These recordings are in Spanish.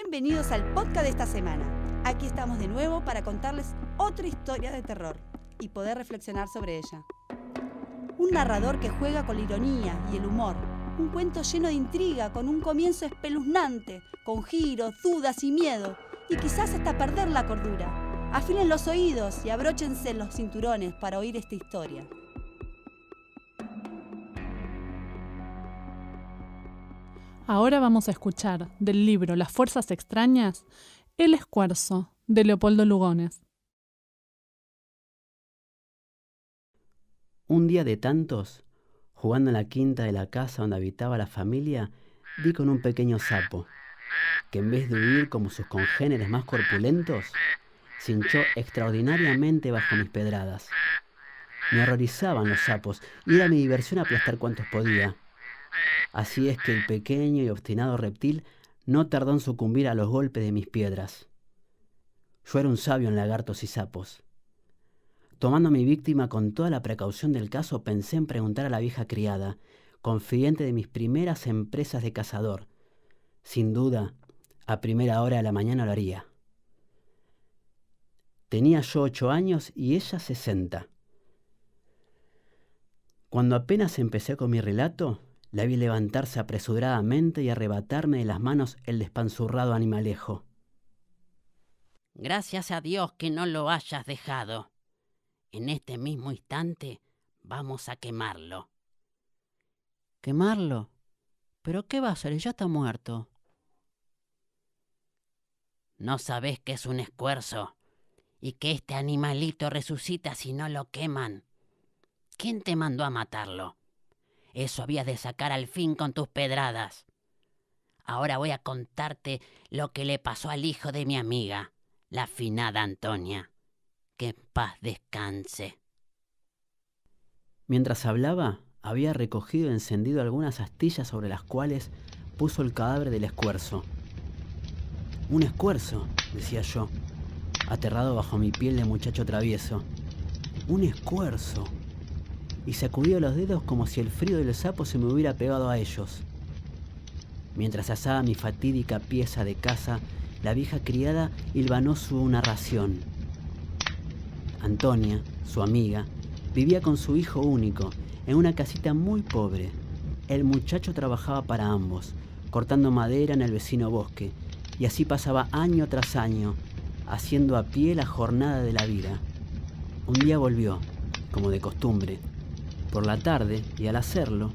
Bienvenidos al podcast de esta semana. Aquí estamos de nuevo para contarles otra historia de terror y poder reflexionar sobre ella. Un narrador que juega con la ironía y el humor. Un cuento lleno de intriga, con un comienzo espeluznante, con giros, dudas y miedo, y quizás hasta perder la cordura. Afilen los oídos y abróchense los cinturones para oír esta historia. Ahora vamos a escuchar del libro Las fuerzas extrañas, El escuerzo, de Leopoldo Lugones. Un día de tantos, jugando en la quinta de la casa donde habitaba la familia, di con un pequeño sapo, que en vez de huir como sus congéneres más corpulentos, se hinchó extraordinariamente bajo mis pedradas. Me horrorizaban los sapos y era mi diversión aplastar cuantos podía. Así es que el pequeño y obstinado reptil no tardó en sucumbir a los golpes de mis piedras. Yo era un sabio en lagartos y sapos. Tomando a mi víctima con toda la precaución del caso, pensé en preguntar a la vieja criada, confidente de mis primeras empresas de cazador. Sin duda, a primera hora de la mañana lo haría. Tenía yo 8 años y ella 60. Cuando apenas empecé con mi relato, la vi levantarse apresuradamente y arrebatarme de las manos el despanzurrado animalejo. Gracias a Dios que no lo hayas dejado. En este mismo instante vamos a quemarlo. ¿Quemarlo? ¿Pero qué va a hacer? Ya está muerto. ¿No sabés que es un escuerzo? Y que este animalito resucita si no lo queman. ¿Quién te mandó a matarlo? Eso habías de sacar al fin con tus pedradas. Ahora voy a contarte lo que le pasó al hijo de mi amiga, la finada Antonia. Que en paz descanse. Mientras hablaba, había recogido y encendido algunas astillas sobre las cuales puso el cadáver del escuerzo. «Un escuerzo», decía yo, aterrado bajo mi piel de muchacho travieso. «Un escuerzo». Y sacudía los dedos como si el frío del sapo se me hubiera pegado a ellos. Mientras asaba mi fatídica pieza de caza, la vieja criada hilvanó su narración. Antonia, su amiga, vivía con su hijo único, en una casita muy pobre. El muchacho trabajaba para ambos, cortando madera en el vecino bosque, y así pasaba año tras año, haciendo a pie la jornada de la vida. Un día volvió, como de costumbre. Por la tarde, y al hacerlo,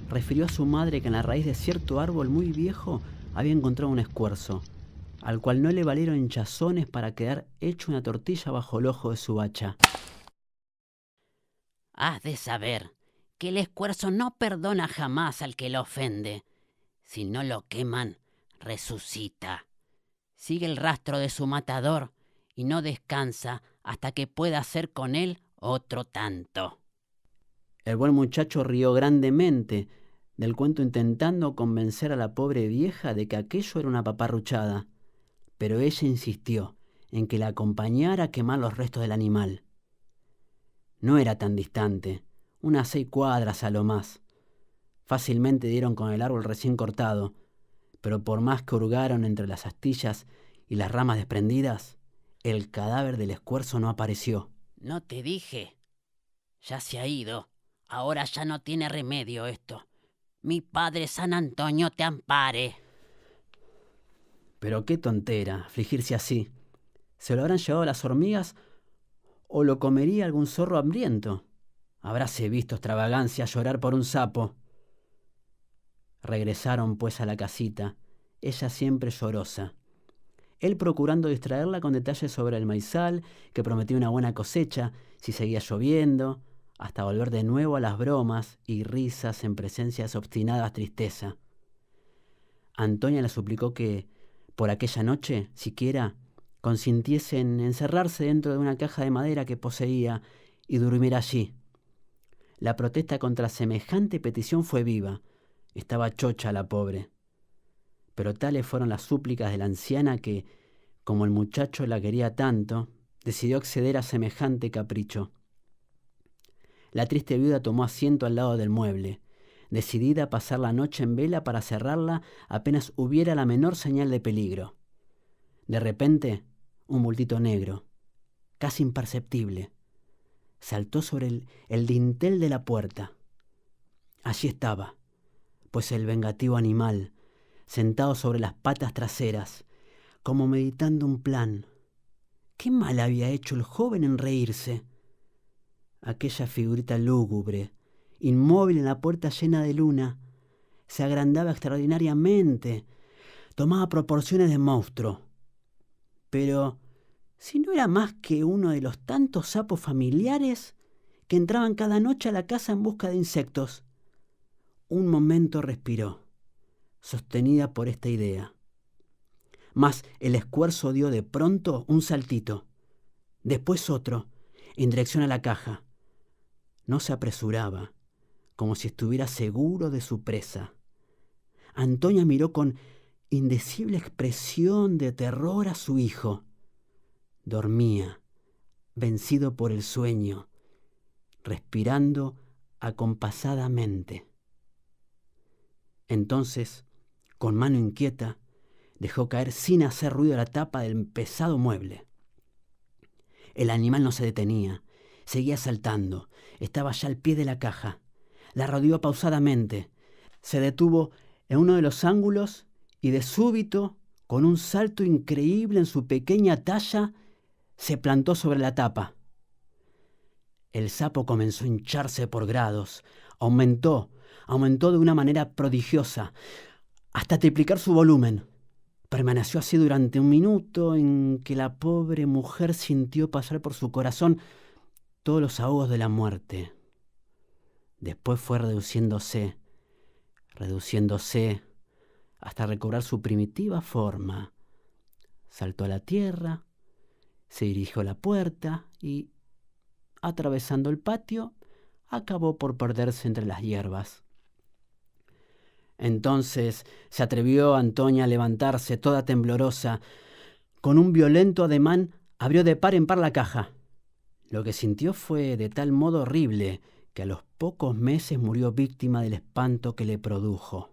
refirió a su madre que en la raíz de cierto árbol muy viejo había encontrado un escuerzo, al cual no le valieron hinchazones para quedar hecho una tortilla bajo el ojo de su hacha. Has de saber que el escuerzo no perdona jamás al que lo ofende. Si no lo queman, resucita. Sigue el rastro de su matador y no descansa hasta que pueda hacer con él otro tanto. El buen muchacho rió grandemente del cuento, intentando convencer a la pobre vieja de que aquello era una paparruchada, pero ella insistió en que la acompañara a quemar los restos del animal. No era tan distante, unas 6 cuadras a lo más. Fácilmente dieron con el árbol recién cortado, pero por más que hurgaron entre las astillas y las ramas desprendidas, el cadáver del escuerzo no apareció. ¿No te dije? Ya se ha ido. Ahora ya no tiene remedio esto. Mi padre San Antonio te ampare. Pero qué tontera, afligirse así. ¿Se lo habrán llevado las hormigas o lo comería algún zorro hambriento? Habráse visto extravagancia llorar por un sapo. Regresaron pues a la casita, ella siempre llorosa. Él procurando distraerla con detalles sobre el maizal, que prometía una buena cosecha si seguía lloviendo, hasta volver de nuevo a las bromas y risas en presencia de su obstinada tristeza. Antonia le suplicó que, por aquella noche, siquiera, consintiese en encerrarse dentro de una caja de madera que poseía y dormir allí. La protesta contra semejante petición fue viva. Estaba chocha la pobre. Pero tales fueron las súplicas de la anciana que, como el muchacho la quería tanto, decidió acceder a semejante capricho. La triste viuda tomó asiento al lado del mueble, decidida a pasar la noche en vela para cerrarla apenas hubiera la menor señal de peligro. De repente, un bultito negro, casi imperceptible, saltó sobre el dintel de la puerta. Allí estaba, pues el vengativo animal, sentado sobre las patas traseras, como meditando un plan. ¿Qué mal había hecho el joven en reírse? Aquella figurita lúgubre, inmóvil en la puerta llena de luna, se agrandaba extraordinariamente, tomaba proporciones de monstruo. Pero, si no era más que uno de los tantos sapos familiares que entraban cada noche a la casa en busca de insectos. Un momento respiró, sostenida por esta idea. Mas el escuerzo dio de pronto un saltito, después otro, en dirección a la caja. No se apresuraba, como si estuviera seguro de su presa. Antonia miró con indecible expresión de terror a su hijo. Dormía, vencido por el sueño, respirando acompasadamente. Entonces, con mano inquieta, dejó caer sin hacer ruido la tapa del pesado mueble. El animal no se detenía, seguía saltando, estaba ya al pie de la caja. La rodeó pausadamente, se detuvo en uno de los ángulos y de súbito, con un salto increíble en su pequeña talla, se plantó sobre la tapa. El sapo comenzó a hincharse por grados, aumentó de una manera prodigiosa, hasta triplicar su volumen. Permaneció así durante un minuto en que la pobre mujer sintió pasar por su corazón todos los ahogos de la muerte. Después fue reduciéndose, hasta recobrar su primitiva forma. Saltó a la tierra, se dirigió a la puerta y, atravesando el patio, acabó por perderse entre las hierbas. Entonces se atrevió Antonia a levantarse toda temblorosa. Con un violento ademán abrió de par en par la caja. Lo que sintió fue de tal modo horrible que a los pocos meses murió víctima del espanto que le produjo.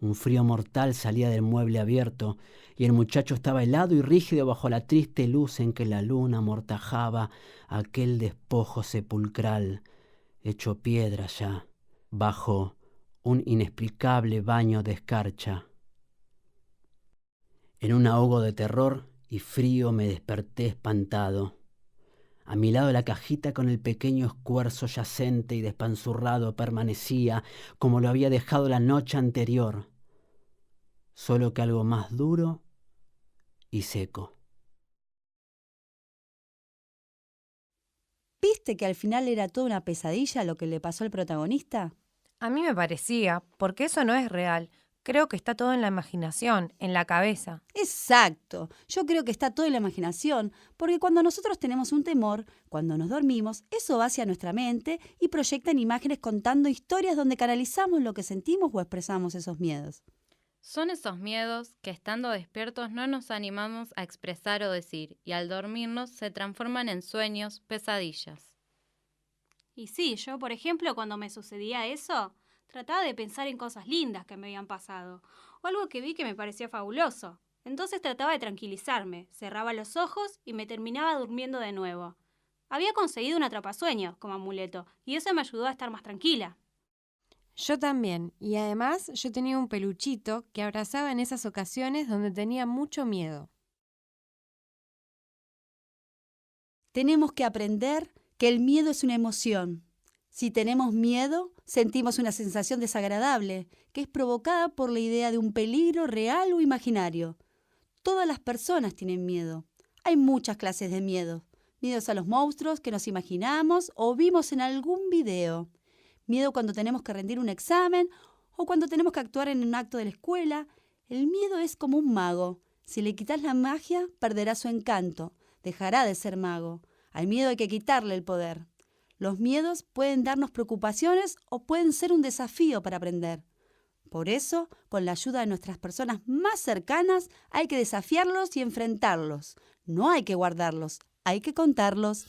Un frío mortal salía del mueble abierto y el muchacho estaba helado y rígido bajo la triste luz en que la luna amortajaba aquel despojo sepulcral, hecho piedra ya, bajo un inexplicable baño de escarcha. En un ahogo de terror y frío me desperté espantado. A mi lado la cajita con el pequeño escuerzo yacente y despanzurrado permanecía como lo había dejado la noche anterior, solo que algo más duro y seco. ¿Viste que al final era toda una pesadilla lo que le pasó al protagonista? A mí me parecía, porque eso no es real. Creo que está todo en la imaginación, en la cabeza. Exacto. Yo creo que está todo en la imaginación, porque cuando nosotros tenemos un temor, cuando nos dormimos, eso va hacia nuestra mente y proyecta en imágenes contando historias donde canalizamos lo que sentimos o expresamos esos miedos. Son esos miedos que estando despiertos no nos animamos a expresar o decir, y al dormirnos se transforman en sueños, pesadillas. Y sí, yo, por ejemplo, cuando me sucedía eso, trataba de pensar en cosas lindas que me habían pasado, o algo que vi que me parecía fabuloso. Entonces trataba de tranquilizarme, cerraba los ojos y me terminaba durmiendo de nuevo. Había conseguido un atrapasueños como amuleto, y eso me ayudó a estar más tranquila. Yo también, y además yo tenía un peluchito que abrazaba en esas ocasiones donde tenía mucho miedo. Tenemos que aprender que el miedo es una emoción. Si tenemos miedo, sentimos una sensación desagradable, que es provocada por la idea de un peligro real o imaginario. Todas las personas tienen miedo. Hay muchas clases de miedo. Miedos a los monstruos que nos imaginamos o vimos en algún video. Miedo cuando tenemos que rendir un examen o cuando tenemos que actuar en un acto de la escuela. El miedo es como un mago. Si le quitas la magia, perderá su encanto. Dejará de ser mago. Al miedo hay que quitarle el poder. Los miedos pueden darnos preocupaciones o pueden ser un desafío para aprender. Por eso, con la ayuda de nuestras personas más cercanas, hay que desafiarlos y enfrentarlos. No hay que guardarlos, hay que contarlos.